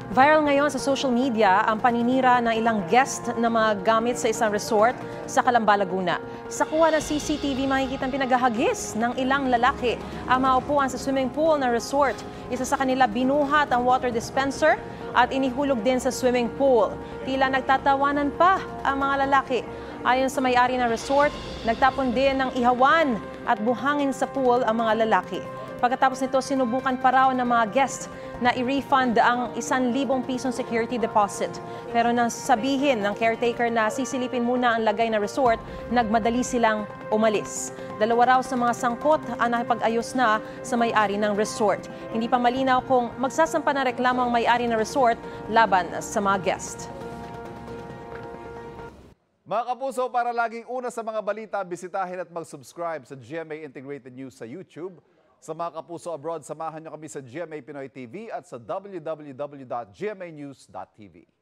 Viral ngayon sa social media ang paninira ng ilang guest na mga gamit sa isang resort sa Calamba, Laguna. Sa kuha ng CCTV, makikita ang pinaghahagis ng ilang lalaki ang maupuan sa swimming pool ng resort. Isa sa kanila binuhat ang water dispenser at inihulog din sa swimming pool. Tila nagtatawanan pa ang mga lalaki. Ayon sa may-ari ng resort, nagtapon din ng ihawan at buhangin sa pool ang mga lalaki. Pagkatapos nito, sinubukan pa raw ng mga guests na i-refund ang 1,000 pisong security deposit. Pero nang sabihin ng caretaker na sisilipin muna ang lagay na resort, nagmadali silang umalis. Dalawa raw sa mga sangkot ang nakipag-ayos na sa may-ari ng resort. Hindi pa malinaw kung magsasampa ng reklamo ang may-ari ng resort laban sa mga guest. Mga kapuso, para laging una sa mga balita, bisitahin at mag-subscribe sa GMA Integrated News sa YouTube. Sa mga kapuso abroad, samahan niyo kami sa GMA Pinoy TV at sa www.gmanews.tv.